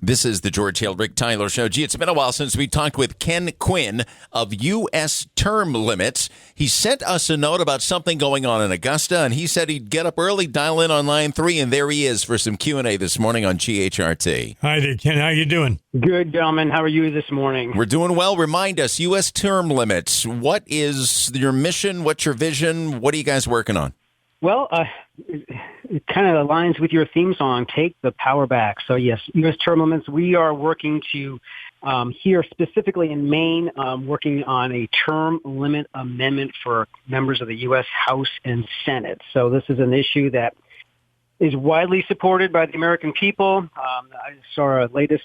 This is the George Hale, Rick Tyler Show. Gee, it's been a while since we talked with Kenn Quinn of U.S. Term Limits. He sent us a note about something going on in Augusta, and he said he'd get up early, dial in on line 3, and there he is for some Q&A this morning on GHRT. Hi there, Ken. How you doing? Good, gentlemen. How are you this morning? We're doing well. Remind us, U.S. Term Limits. What is your mission? What's your vision? What are you guys working on? Well, it kind of aligns with your theme song, Take the Power Back. So, yes, U.S. Term Limits, we are working to, here specifically in Maine, working on a term limit amendment for members of the U.S. House and Senate. So this is an issue that is widely supported by the American people. I saw a latest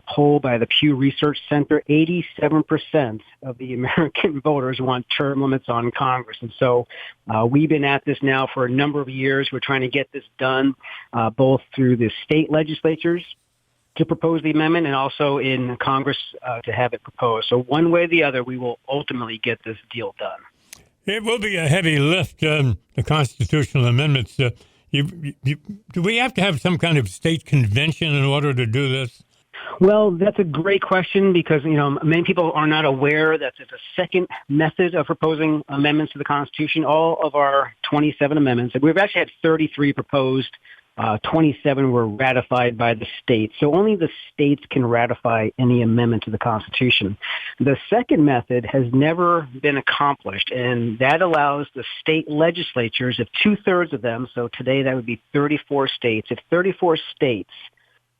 poll by the Pew Research Center. 87% of the American voters want term limits on Congress. And so we've been at this now for a number of years. We're trying to get this done both through the state legislatures to propose the amendment and also in Congress to have it proposed. So one way or the other, we will ultimately get this deal done. It will be a heavy lift, the constitutional amendments. Do we have to have some kind of state convention in order to do this? Well, that's a great question because, many people are not aware that there's a second method of proposing amendments to the Constitution. All of our 27 amendments, we've actually had 33 proposed, 27 were ratified by the states. So only the states can ratify any amendment to the Constitution. The second method has never been accomplished, and that allows the state legislatures, if 2/3 of them, so today that would be 34 states, if 34 states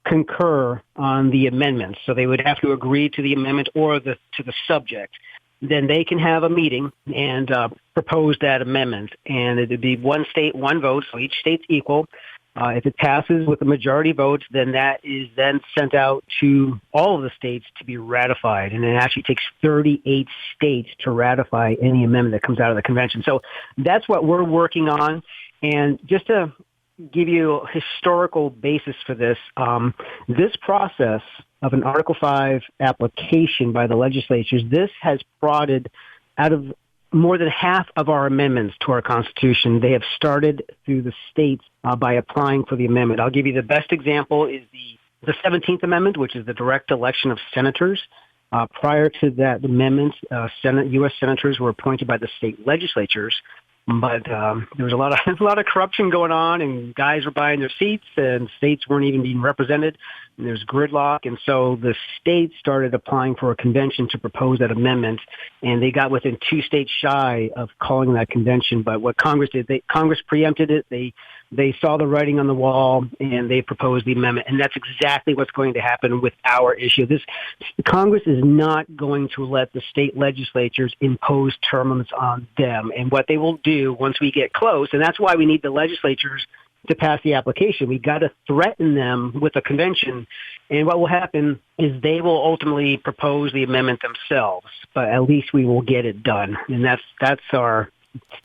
concur on the amendments, so they would have to agree to the amendment or to the subject, then they can have a meeting and propose that amendment. And it would be one state, one vote, so each state's equal. If it passes with a majority vote, then that is then sent out to all of the states to be ratified. And it actually takes 38 states to ratify any amendment that comes out of the convention. So that's what we're working on. And just to give you a historical basis for this, this process of an Article 5 application by the legislatures, this has prodded out of more than half of our amendments to our Constitution. They have started through the states by applying for the amendment. I'll give you the best example is the 17th Amendment, which is the direct election of senators. Prior to that amendment, U.S. senators were appointed by the state legislatures. But there was a lot of corruption going on, and guys were buying their seats, and states weren't even being represented. And there's gridlock, and so the states started applying for a convention to propose that amendment, and they got within 2 states shy of calling that convention. But what Congress did, Congress preempted it. They saw the writing on the wall, and they proposed the amendment, and that's exactly what's going to happen with our issue. Congress is not going to let the state legislatures impose term limits on them, and what they will do once we get close, and that's why we need the legislatures to pass the application. We got to threaten them with a convention, and what will happen is they will ultimately propose the amendment themselves, but at least we will get it done, and that's our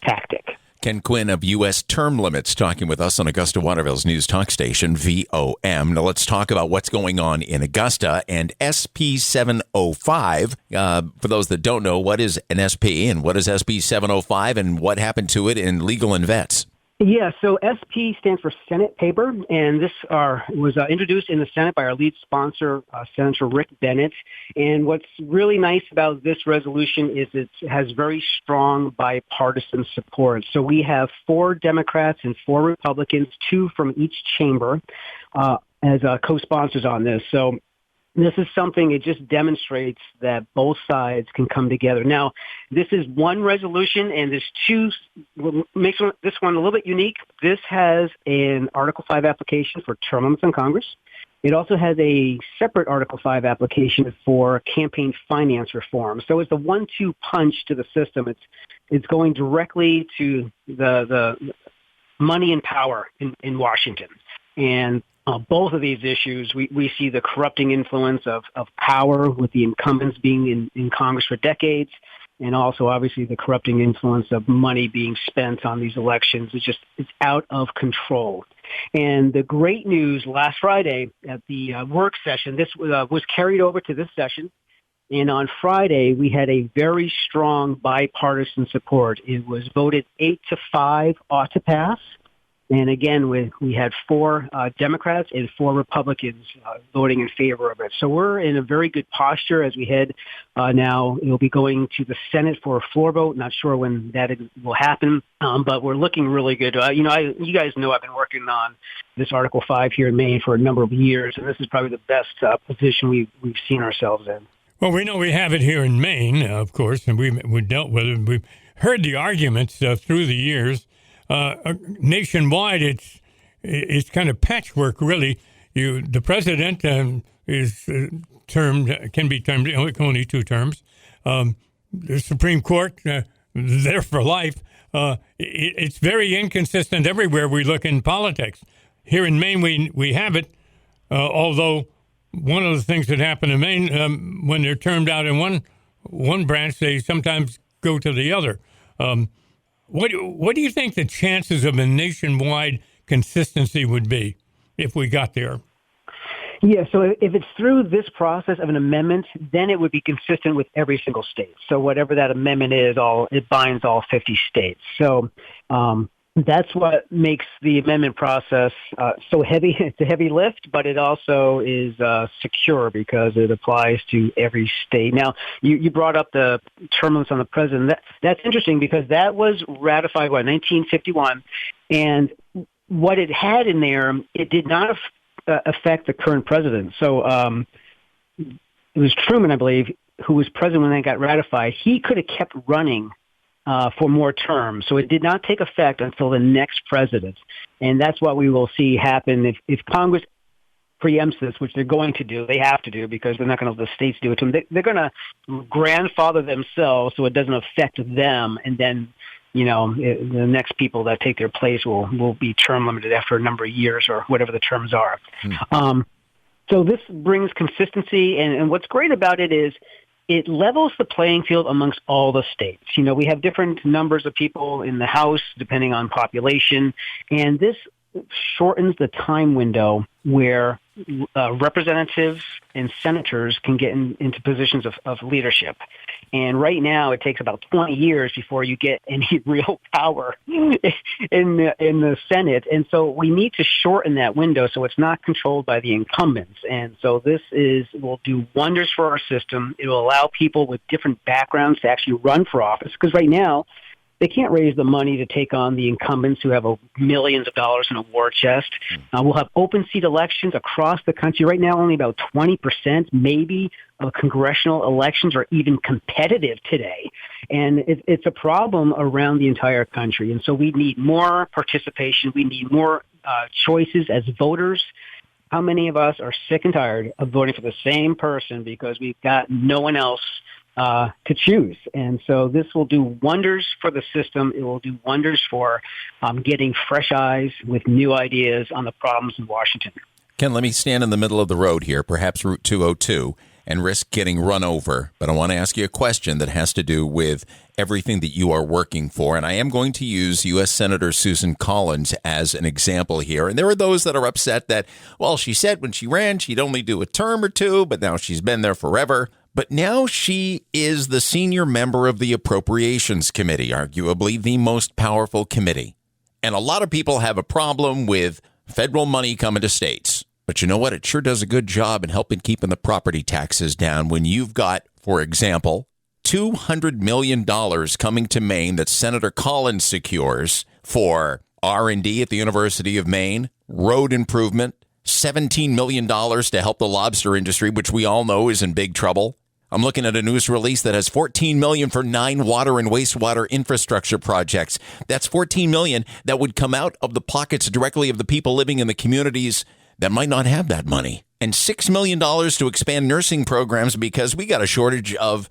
tactic. Kenn Quinn of U.S. Term Limits talking with us on Augusta Waterville's news talk station, VOM. Now let's talk about what's going on in Augusta and SB 705. For those that don't know, what is an SP and what is SB 705 and what happened to it in Legal and Vets? Yeah, so SP stands for Senate paper, and this was introduced in the Senate by our lead sponsor, Senator Rick Bennett. And what's really nice about this resolution is it has very strong bipartisan support. So we have 4 Democrats and 4 Republicans, 2 from each chamber, as co-sponsors on this. So this is something, it just demonstrates that both sides can come together. Now, this is one resolution, and there's 2, makes this one a little bit unique. This has an Article 5 application for term limits on Congress. It also has a separate Article 5 application for campaign finance reform. So it's a 1-2 punch to the system. It's going directly to the money and power in Washington. And both of these issues, we see the corrupting influence of power with the incumbents being in Congress for decades, and also obviously the corrupting influence of money being spent on these elections. It's out of control. And the great news last Friday at the work session, this was carried over to this session. And on Friday, we had a very strong bipartisan support. It was voted 8-5 ought to pass. And again, we had 4 Democrats and 4 Republicans voting in favor of it. So we're in a very good posture as we head now. It'll be going to the Senate for a floor vote. Not sure when that will happen, but we're looking really good. You guys know I've been working on this Article 5 here in Maine for a number of years, and this is probably the best position we've seen ourselves in. Well, we know we have it here in Maine, of course, and we dealt with it. We've heard the arguments through the years. Nationwide, it's kind of patchwork, really. The president is can be termed only 2 terms. The Supreme Court, there for life. It's very inconsistent everywhere we look in politics. Here in Maine, we have it, although one of the things that happen in Maine, when they're termed out in one branch, they sometimes go to the other. What do you think the chances of a nationwide consistency would be if we got there? Yeah, so if it's through this process of an amendment, then it would be consistent with every single state. So whatever that amendment is, it binds all 50 states. So that's what makes the amendment process so heavy. It's a heavy lift, but it also is secure because it applies to every state. Now, you brought up the term limits on the president. That's interesting because that was ratified in 1951, and what it had in there, it did not affect the current president. So it was Truman, I believe, who was president when that got ratified. He could have kept running for more terms. So it did not take effect until the next president. And that's what we will see happen if Congress preempts this, which they're going to do. They have to do because they're not going to let the states do it to them. They're going to grandfather themselves so it doesn't affect them. And then, the next people that take their place will be term limited after a number of years or whatever the terms are. So this brings consistency. And what's great about it is it levels the playing field amongst all the states. We have different numbers of people in the House depending on population, and this shortens the time window where representatives and senators can get into positions of leadership. And right now, it takes about 20 years before you get any real power in the Senate. And so we need to shorten that window so it's not controlled by the incumbents. And so this will do wonders for our system. It will allow people with different backgrounds to actually run for office. Because right now, they can't raise the money to take on the incumbents who have millions of dollars in a war chest. We'll have open seat elections across the country. Right now, only about 20% maybe of congressional elections are even competitive today. And it's a problem around the entire country. And so we need more participation. We need more choices as voters. How many of us are sick and tired of voting for the same person because we've got no one else to choose? And so this will do wonders for the system. It will do wonders for getting fresh eyes with new ideas on the problems in Washington. Ken, let me stand in the middle of the road here, perhaps Route 202, and risk getting run over. But I want to ask you a question that has to do with everything that you are working for. And I am going to use U.S. Senator Susan Collins as an example here. And there are those that are upset that, well, she said when she ran, she'd only do a term or two, but now she's been there forever. But now she is the senior member of the Appropriations Committee, arguably the most powerful committee. And a lot of people have a problem with federal money coming to states. But you know what? It sure does a good job in helping keeping the property taxes down when you've got, for example, $200 million coming to Maine that Senator Collins secures for R&D at the University of Maine, road improvement, $17 million to help the lobster industry, which we all know is in big trouble. I'm looking at a news release that has $14 million for 9 water and wastewater infrastructure projects. That's $14 million that would come out of the pockets directly of the people living in the communities that might not have that money. And $6 million to expand nursing programs because we got a shortage of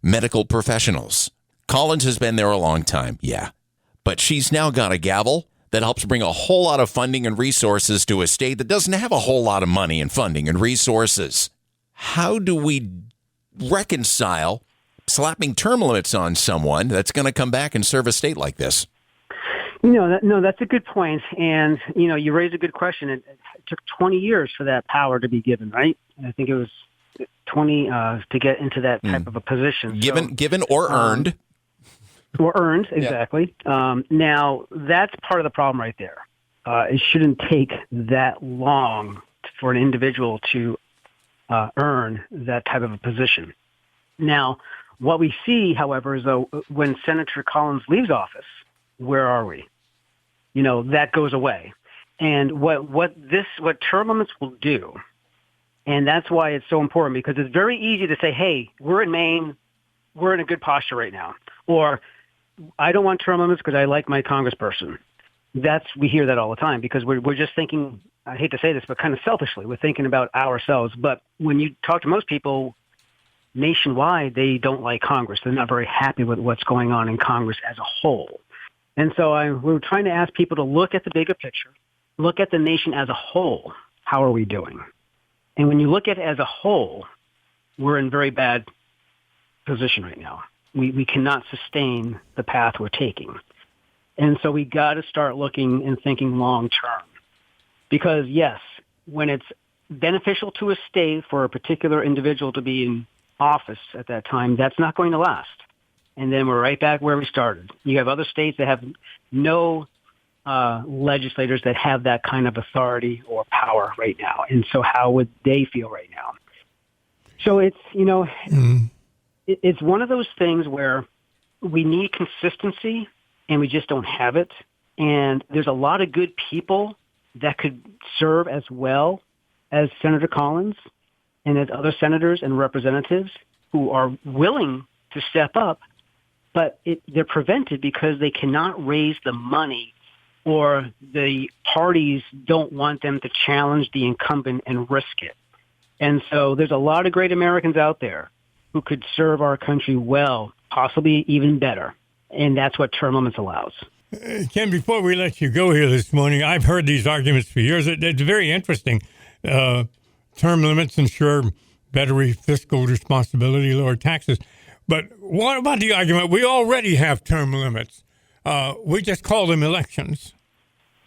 medical professionals. Collins has been there a long time, yeah. But she's now got a gavel that helps bring a whole lot of funding and resources to a state that doesn't have a whole lot of money and funding and resources. How do we reconcile slapping term limits on someone that's going to come back and serve a state like this? No, that's a good point. And, you raise a good question. It took 20 years for that power to be given, right? I think it was 20 to get into that type of a position. Given or earned. Or earned, exactly. Yeah. Now, that's part of the problem right there. it shouldn't take that long for an individual to earn that type of a position. Now, what we see, however, is though when Senator Collins leaves office, where are we? That goes away. And what term limits will do, and that's why it's so important, because it's very easy to say, hey, we're in Maine, we're in a good posture right now. Or I don't want term limits because I like my congressperson. We hear that all the time because we're just thinking, I hate to say this, but kind of selfishly, we're thinking about ourselves. But when you talk to most people nationwide, they don't like Congress. They're not very happy with what's going on in Congress as a whole. And so we're trying to ask people to look at the bigger picture, look at the nation as a whole. How are we doing? And when you look at it as a whole, we're in very bad position right now. We cannot sustain the path we're taking. And so we got to start looking and thinking long term. Because, yes, when it's beneficial to a state for a particular individual to be in office at that time, that's not going to last. And then we're right back where we started. You have other states that have no legislators that have that kind of authority or power right now. And so how would they feel right now? So it's, it's one of those things where we need consistency and we just don't have it. And there's a lot of good people that could serve as well as Senator Collins and as other senators and representatives who are willing to step up, but they're prevented because they cannot raise the money or the parties don't want them to challenge the incumbent and risk it. And so there's a lot of great Americans out there who could serve our country well, possibly even better. And that's what term limits allows. Ken, before we let you go here this morning, I've heard these arguments for years. It's very interesting. Term limits ensure better fiscal responsibility, lower taxes. But what about the argument we already have term limits? We just call them elections.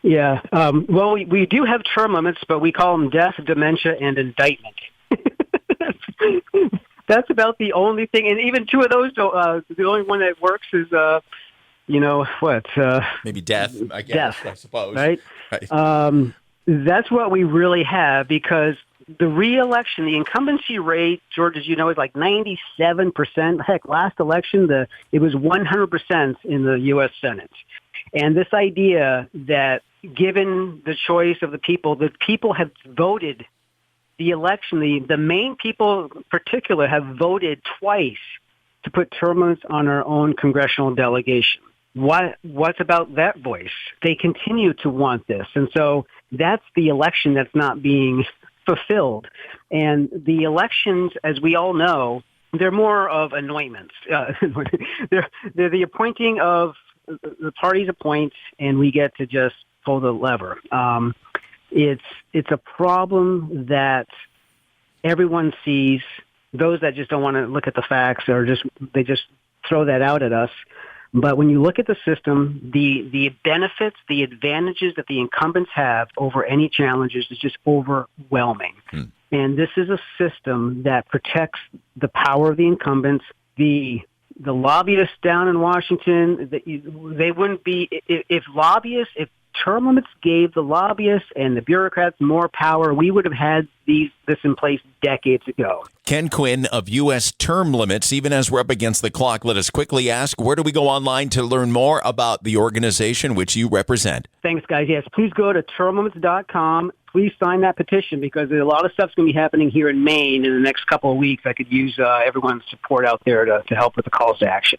Yeah. Well, we do have term limits, but we call them death, dementia, and indictment. That's about the only thing. And even two of those, the only one that works is, maybe death, I guess, I suppose. Right? That's what we really have, because the re-election, the incumbency rate, George, as you know, is like 97%. Heck, last election, it was 100% in the U.S. Senate. And this idea that given the choice of the people have voted the election, the main people in particular have voted twice to put term limits on our own congressional delegation. What's about that voice? They continue to want this. And so that's the election that's not being fulfilled. And the elections, as we all know, they're more of anointments. They're the appointing of the parties appoint, and we get to just pull the lever. It's a problem that everyone sees. Those that just don't want to look at the facts they just throw that out at us. But when you look at the system, the benefits, the advantages that the incumbents have over any challenges is just overwhelming. And this is a system that protects the power of the incumbents. The lobbyists down in Washington, they wouldn't be, if term limits gave the lobbyists and the bureaucrats more power, we would have had this in place decades ago. Kenn Quinn of U.S. Term Limits. Even as we're up against the clock, let us quickly ask, where do we go online to learn more about the organization which you represent? Thanks, guys. Yes, please go to termlimits.com. Please sign that petition, because a lot of stuff's going to be happening here in Maine in the next couple of weeks. I could use everyone's support out there to help with the calls to action.